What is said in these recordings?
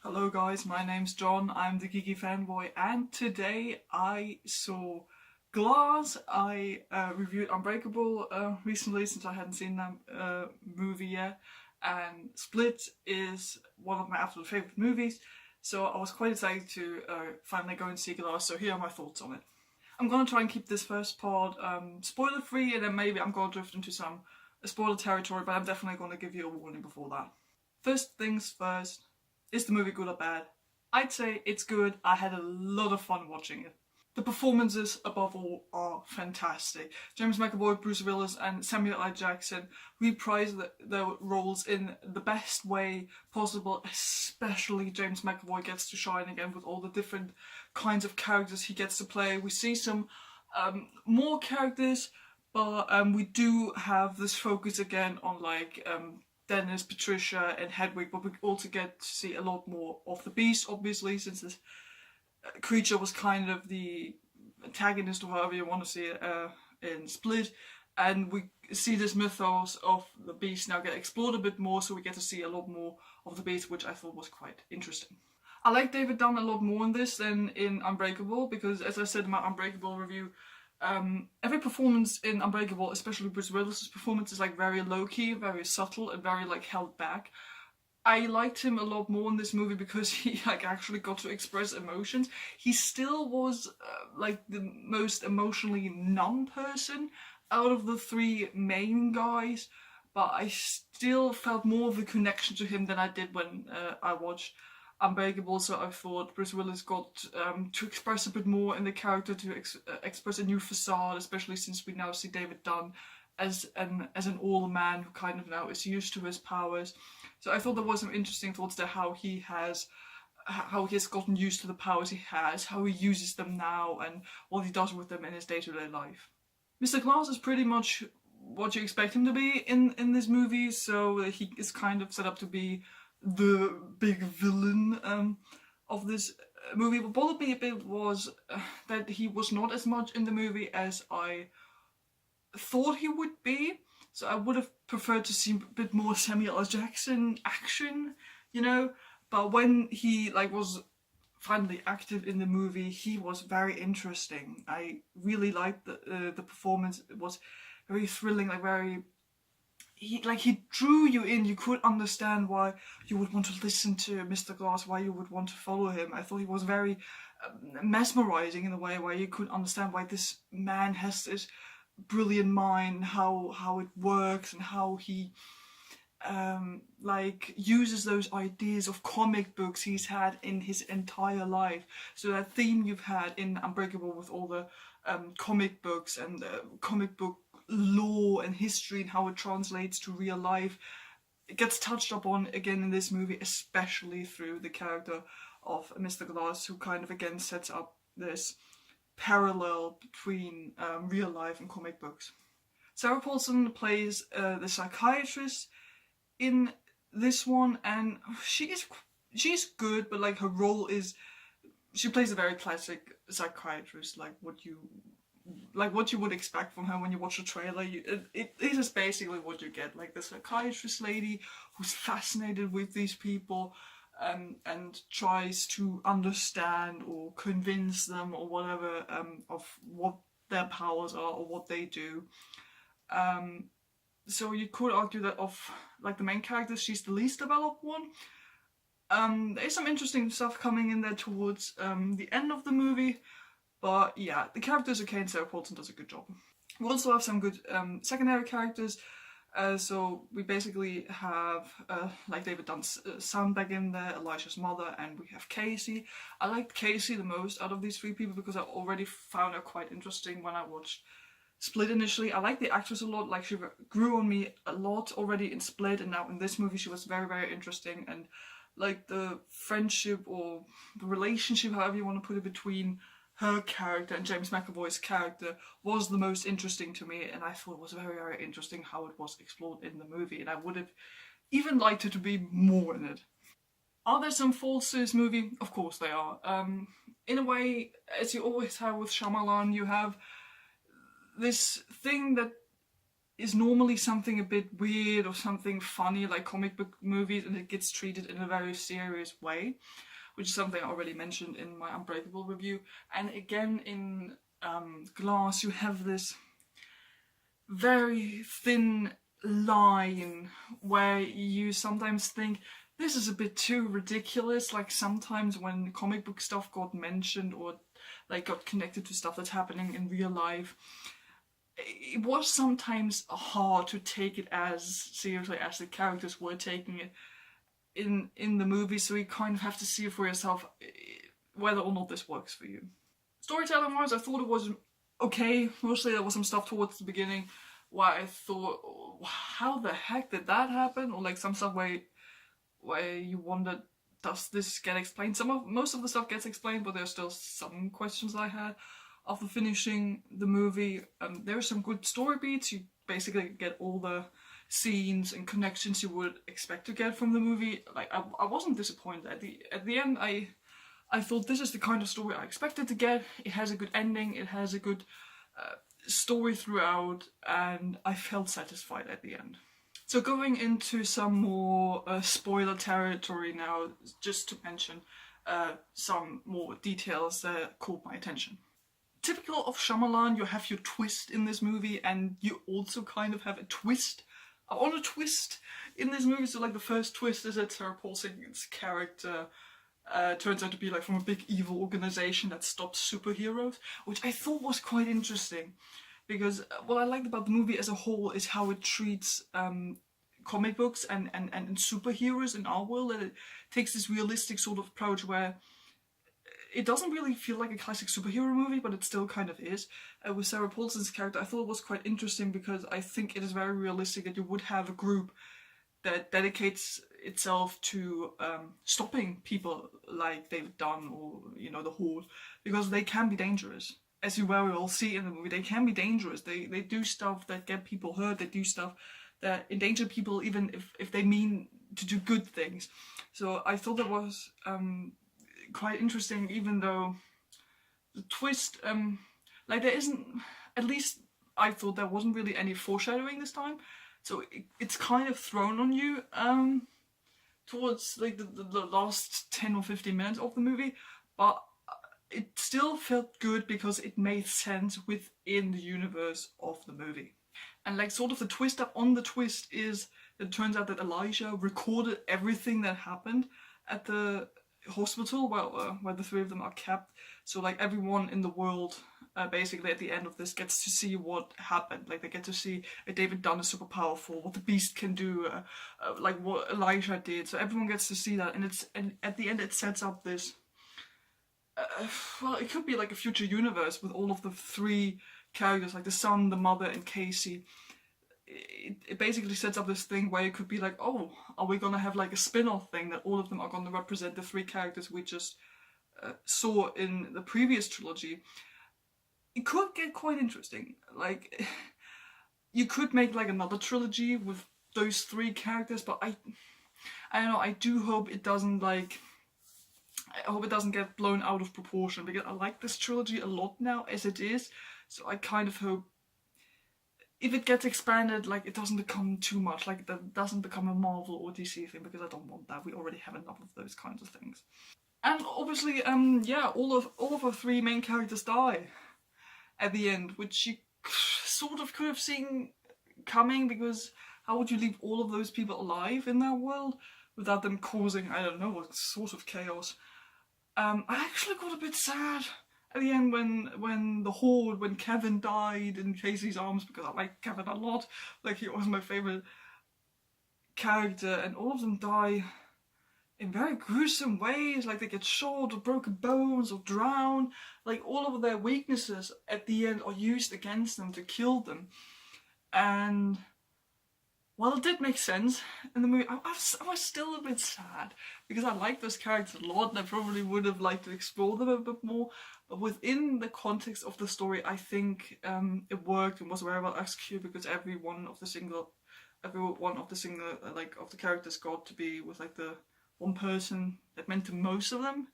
Hello guys, my name's John, I'm the Geeky Fanboy, and today I saw Glass. I reviewed Unbreakable recently since I hadn't seen that movie yet, and Split is one of my absolute favourite movies, so I was quite excited to finally go and see Glass, so here are my thoughts on it. I'm going to try and keep this first part spoiler free, and then maybe I'm going to drift into some spoiler territory, but I'm definitely going to give you a warning before that. First things first. Is the movie good or bad? I'd say it's good. I had a lot of fun watching it. The performances, above all, are fantastic. James McAvoy, Bruce Willis and Samuel L. Jackson reprise their roles in the best way possible, especially James McAvoy gets to shine again with all the different kinds of characters he gets to play. We see some more characters, but we do have this focus again on Dennis, Patricia and Hedwig, but we also get to see a lot more of the Beast, obviously, since this creature was kind of the antagonist, or however you want to see it, in Split, and we see this mythos of the Beast now get explored a bit more, so we get to see a lot more of the Beast, which I thought was quite interesting. I like David Dunn a lot more in this than in Unbreakable, because as I said in my Unbreakable review, every performance in Unbreakable, especially Bruce Willis's performance, is very low-key, very subtle, and very held back. I liked him a lot more in this movie because he actually got to express emotions. He still was the most emotionally numb person out of the three main guys, but I still felt more of a connection to him than I did when I watched Unbreakable, so I thought Bruce Willis got to express a bit more in the character, to express a new facade, especially since we now see David Dunn as an old man who kind of now is used to his powers. So I thought there was some interesting thoughts there, how he has gotten used to the powers he has, how he uses them now, and what he does with them in his day-to-day life. Mr. Glass is pretty much what you expect him to be in this movie, so he is kind of set up to be the big villain of this movie. What bothered me a bit was that he was not as much in the movie as I thought he would be. So I would have preferred to see a bit more Samuel L. Jackson action, But when he was finally active in the movie, he was very interesting. I really liked the performance. It was very thrilling, he drew you in. You could understand why you would want to listen to Mr. Glass, why you would want to follow him. I thought he was very mesmerizing in a way where you could understand why this man has this brilliant mind, how it works, and how he uses those ideas of comic books he's had in his entire life. So that theme you've had in Unbreakable with all the comic books and the comic book lore and history and how it translates to real life, it gets touched upon again in this movie, especially through the character of Mr. Glass, who kind of again sets up this parallel between real life and comic books. Sarah Paulson plays the psychiatrist in this one, and she's good, but her role is, she plays a very classic psychiatrist, what you would expect from her when you watch a trailer. It is basically what you get, the psychiatrist lady who's fascinated with these people and tries to understand or convince them or whatever of what their powers are or what they do. So you could argue that of the main characters, she's the least developed one. There's some interesting stuff coming in there towards the end of the movie. But yeah, the characters are okay and Sarah Paulson does a good job. We also have some good secondary characters. So we basically have David Dunn's son back in there, Elijah's mother, and we have Casey. I liked Casey the most out of these three people because I already found her quite interesting when I watched Split initially. I like the actress a lot. She grew on me a lot already in Split, and now in this movie she was very, very interesting. And the friendship or the relationship, however you want to put it, between her character and James McAvoy's character was the most interesting to me, and I thought it was very, very interesting how it was explored in the movie, and I would have even liked it to be more in it. Are there some faults to this movie? Of course there are. In a way, as you always have with Shyamalan, you have this thing that is normally something a bit weird or something funny like comic book movies, and it gets treated in a very serious way, which is something I already mentioned in my Unbreakable review. And again in Glass you have this very thin line where you sometimes think this is a bit too ridiculous. Like sometimes when comic book stuff got mentioned or like got connected to stuff that's happening in real life, it was sometimes hard to take it as seriously as the characters were taking it in the movie, so you kind of have to see it for yourself whether or not this works for you. Storytelling wise, I thought it was okay. Mostly there was some stuff towards the beginning where I thought, oh, how the heck did that happen? Or like some stuff where you wondered, does this get explained? Most of the stuff gets explained, but there's still some questions I had. After finishing the movie, there are some good story beats. You basically get all the scenes and connections you would expect to get from the movie. Like I wasn't disappointed at the end. I thought this is the kind of story I expected to get. It has a good ending. It has a good story throughout, and I felt satisfied at the end. So going into some more spoiler territory now, just to mention some more details that caught my attention. Typical of Shyamalan, you have your twist in this movie, and you also kind of have a twist on a twist in this movie. So like the first twist is that Sarah Paulson's character turns out to be like from a big evil organization that stops superheroes, which I thought was quite interesting, because what I liked about the movie as a whole is how it treats comic books and superheroes in our world. That it takes this realistic sort of approach where it doesn't really feel like a classic superhero movie, but it still kind of is. With Sarah Paulson's character, I thought it was quite interesting because I think it is very realistic that you would have a group that dedicates itself to stopping people like David Dunn or, you know, the Horde, because they can be dangerous. As you very well see in the movie, they can be dangerous. They do stuff that get people hurt. They do stuff that endanger people, even if they mean to do good things. So I thought that was quite interesting, even though the twist, like there isn't, at least I thought there wasn't really any foreshadowing this time. So it's kind of thrown on you towards like the last 10 or 15 minutes of the movie, but it still felt good because it made sense within the universe of the movie. And like sort of the twist up on the twist is that it turns out that Elijah recorded everything that happened at the hospital where the three of them are kept. So like everyone in the world basically at the end of this gets to see what happened. Like they get to see David Dunn is super powerful, what the Beast can do, like what Elijah did. So everyone gets to see that, and at the end it sets up this well, it could be like a future universe with all of the three characters, like the son, the mother, and Casey. It basically sets up this thing where it could be like, oh, are we gonna have like a spin-off thing that all of them are gonna represent the three characters we just saw in the previous trilogy? It could get quite interesting. Like, you could make like another trilogy with those three characters, but I don't know. I do hope it doesn't like. I hope it doesn't get blown out of proportion, because I like this trilogy a lot now as it is. So I kind of hope if it gets expanded, like it doesn't become too much, like it doesn't become a Marvel or DC thing, because I don't want that. We already have enough of those kinds of things. And obviously, yeah, all of our three main characters die at the end, which you sort of could have seen coming, because how would you leave all of those people alive in that world without them causing, I don't know, what sort of chaos? I actually got a bit sad at the end when the Horde, when Kevin died in Casey's arms, because I like Kevin a lot, like he was my favourite character, and all of them die in very gruesome ways, like they get shot or broken bones or drown, like all of their weaknesses at the end are used against them to kill them. And while it did make sense in the movie, I was still a bit sad, because I like those characters a lot and I probably would have liked to explore them a bit more. But within the context of the story, I think it worked and was very well executed, because every one of the single like of the characters got to be with like the one person that meant to most of them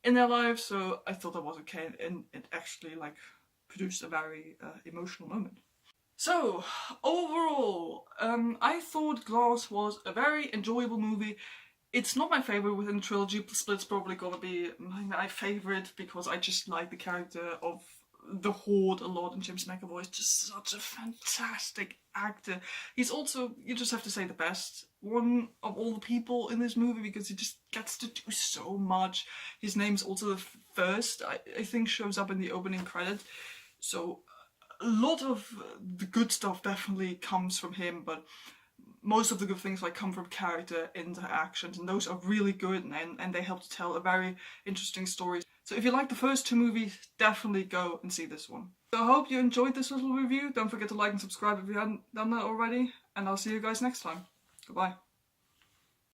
in their lives. So I thought that was okay, and it actually like produced a very emotional moment. So, overall, I thought Glass was a very enjoyable movie. It's not my favourite within the trilogy. Split's probably gonna be my favourite because I just like the character of the Horde a lot, and James McAvoy is just such a fantastic actor. He's also, you just have to say, the best one of all the people in this movie because he just gets to do so much. His name's also the first, I think, shows up in the opening credit. So a lot of the good stuff definitely comes from him, but most of the good things come from character interactions, and those are really good, and they help to tell a very interesting story. So if you like the first two movies, definitely go and see this one. So I hope you enjoyed this little review. Don't forget to like and subscribe if you hadn't done that already, and I'll see you guys next time. Goodbye.